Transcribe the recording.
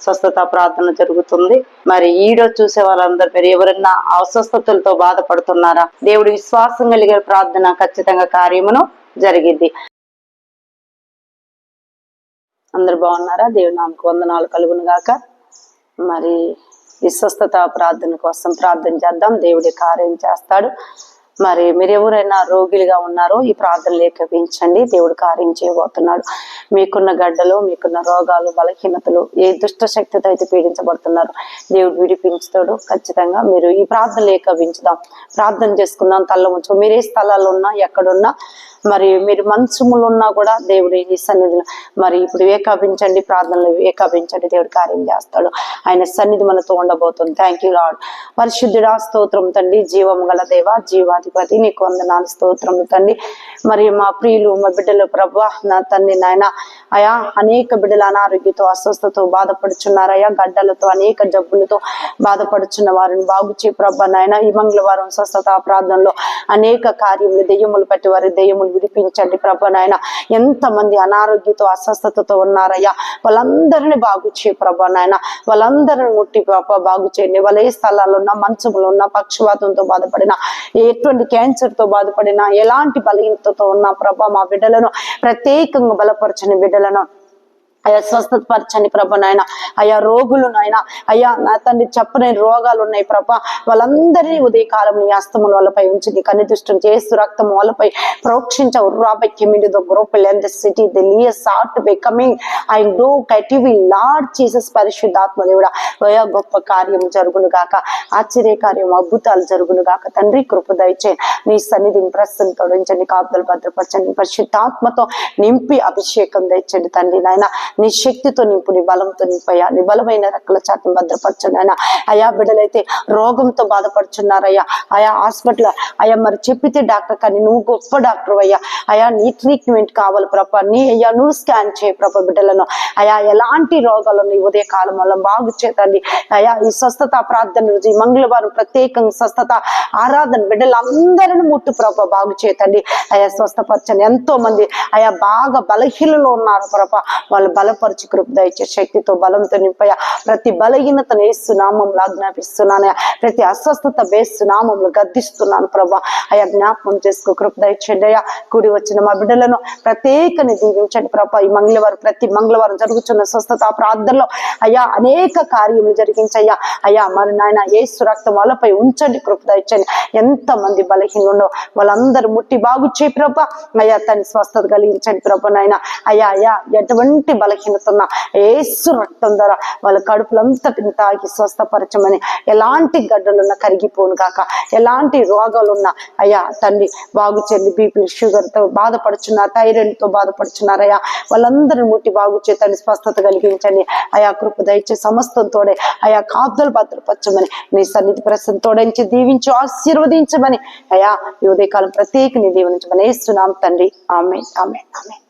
స్వస్థత ప్రార్థన జరుగుతుంది. మరి ఈడో చూసే వాళ్ళందరూ మీరు ఎవరైనా అస్వస్థతలతో బాధపడుతున్నారా? దేవుడి విశ్వాసం కలిగే ప్రార్థన ఖచ్చితంగా కార్యమును జరిగిద్ది. అందరు బాగున్నారా? దేవుడి నామకు వందనాలు కలుగును గాక. మరి విశ్వస్తత ప్రార్థన కోసం ప్రార్థన చేద్దాం. దేవుడి కార్యం చేస్తాడు. మరి మీరు ఎవరైనా రోగిలుగా ఉన్నారో ఈ ప్రార్థనలు ఏకీభవించండి. దేవుడు కార్యం చేయబోతున్నాడు. మీకున్న గడ్డలు, మీకున్న రోగాలు, బలహీనతలు, ఏ దుష్ట శక్తితో అయితే పీడించబడుతున్నారు దేవుడు విడిపించుతాడు. ఖచ్చితంగా మీరు ఈ ప్రార్థనలు ఏకీభవించుదాం. ప్రార్థన చేసుకుందాం. తల్ల ఉంచు. మీరు ఏ స్థలాల్లో ఉన్నా, ఎక్కడున్నా, మరి మీరు మంచములు ఉన్నా కూడా దేవుడు ఈ సన్నిధిలో మరి ఇప్పుడు ఏకాభించండి. ప్రార్థనలు ఏకాభించండి. దేవుడు కార్యం చేస్తాడు. ఆయన సన్నిధి మనతో ఉండబోతుంది. Thank you lord. పరిశుద్ధుడా స్తోత్రం తండ్రి. జీవం గల దేవ, జీవాధిపతి నీకు వందనాలు స్తోత్రములు తండ్రి. మరి మా ప్రియులు, మా బిడ్డలు ప్రభువా, నా తండ్రి నాయన అయా అనేక బిడ్డలు అనారోగ్యంతో, అస్వస్థతో బాధపడుచున్నారయ్యా. గడ్డలతో, అనేక జబ్బులతో బాధపడుచున్న వారిని బాగు చేయి ప్రభా నాయన. ఈ మంగళవారం స్వస్థత ప్రార్థనలో అనేక కార్యములు, దెయ్యములు పట్టి వారి దెయ్యములు విడిపించండి ప్రభా నాయన. ఎంతమంది అనారోగ్యంతో, అస్వస్థతతో ఉన్నారయ్యా, వాళ్ళందరినీ బాగు చేయి ప్రభా నాయన. వాళ్ళందరిని ముట్టి ప్రభా బాగు చేయండి. వాళ్ళ ఏ స్థలాల్లో ఉన్నా, మంచములు ఉన్నా, పక్షవాతంతో బాధపడిన, ఎటువంటి క్యాన్సర్ తో బాధపడినా, ఎలాంటి బలహీనతతో ఉన్నా ప్రభా మా బిడ్డలను ప్రత్యేకంగా బలపరచని బిడ్డలను అయా స్వస్థత పరచని ప్రభ నాయన. అయా రోగులు నాయన, అయ్యా నా తండ్రి చెప్పని రోగాలు ఉన్నాయి ప్రభ. వాళ్ళందరినీ ఉదయకాలం నీ హస్తముల వాళ్ళపై ఉంచి నీ కన్ను దృష్టిని చేస్తూ రక్తం వాళ్ళపై ప్రోక్షించవు. రాబై కెమిడి the group and the city the లియస్ ఆర్ట్ బికమింగ్ ఐ డో కటివి లార్డ్ జీసస్ పరిశుద్ధాత్మ దేవుడా అయా గొప్ప కార్యం జరుగును గాక. ఆశ్చర్య కార్యం, అద్భుతాలు జరుగును గాక తండ్రి. కృప దయచే నీ సన్నిధిని ప్రస్తుతం తొలగించండి. కాపుదలు భద్రపరచండి. పరిశుద్ధాత్మతో నింపి అభిషేకం తెచ్చండి తండ్రి నాయన. నీ శక్తితో నింపు, నీ బలంతో నింపయ్యా. నీ బలమైన రెక్కల చాటును భద్రపరచండి ఆయన. అయా బిడ్డలైతే రోగంతో బాధపడుచున్నారయ్యా. ఆయా హాస్పిటల్ అయ్యా మరి చెప్పితే డాక్టర్ కానీ నువ్వు గొప్ప డాక్టర్ అయ్యా. అయా నీ ట్రీట్మెంట్ కావాలి ప్రభ. నీ అయ్యా నువ్వు స్కాన్ చేయ ప్రభ బిడ్డలను. అయా ఎలాంటి రోగాలు నీ ఉదయ కాలం వల్ల బాగు చేతండి అయా. ఈ స్వస్థత ప్రార్థన రోజు, ఈ మంగళవారం ప్రత్యేకంగా స్వస్థత ఆరాధన బిడ్డలందరిని ముట్టు ప్రభ బాగు చేతండి అయా. స్వస్థపరచండి. ఎంతో మంది అయా బాగా బలహీనలో ఉన్నారు ప్రభ. వాళ్ళు బలపరిచి కృప దయచే శక్తితో బలంతో నింపయా. ప్రతి బలహీనతను ఏసునామంలో ఆజ్ఞాపిస్తున్నాను. ప్రతి అస్వస్థత వేస్తున్నామంలో గద్దిస్తున్నాను ప్రభా. అయా జ్ఞాపకం చేసుకో, కృప దయచేయండి అయ్యా. కూడి వచ్చిన మా బిడ్డలను ప్రత్యేకని దీవించండి ప్రభా. ఈ మంగళవారం ప్రతి మంగళవారం జరుగుతున్న స్వస్థత ప్రార్థనలో అయ్యా అనేక కార్యములు జరిగించయ్యా. అయ్యా మరి నాయన యేసు రక్తం వాళ్ళపై ఉంచండి. కృప దయచేయండి. ఎంతమంది బలహీనులు వాళ్ళందరూ ముట్టి బాగు చేయి ప్రభా. అయ్యా తన స్వస్థత కలిగించండి ప్రభా నాయన. అయ్యా అయ్యా ఎటువంటి బలహీనత ఉన్న యేసు రక్తం ద్వారా వాళ్ళ కడుపులంతటిని తాగి స్వస్థపరచమని. ఎలాంటి గడ్డలున్నా కరిగిపోను కాక, ఎలాంటి రోగాలున్నా అయ్యా తండ్రి బాగు చేయండి. బీపీ, షుగర్ తో బాధపడుచున్నారు, థైరాయిడ్ తో బాధపడుచున్నారయ్యా. వాళ్ళందరిని ముట్టి బాగు చేతండి. స్వస్థత కలిగించండి అయా. కృప దయచే సమస్తం తోడే అయా. కాపుదలు భద్రపరచమని నీ సన్నిధి ప్రసన్న తోడించి దీవించు, ఆశీర్వదించమని అయా. ఈ ఉదయకాలం ప్రత్యేక నీ దీవించమని యేసునామమున తండ్రి. ఆమేన్, ఆమేన్, ఆమేన్.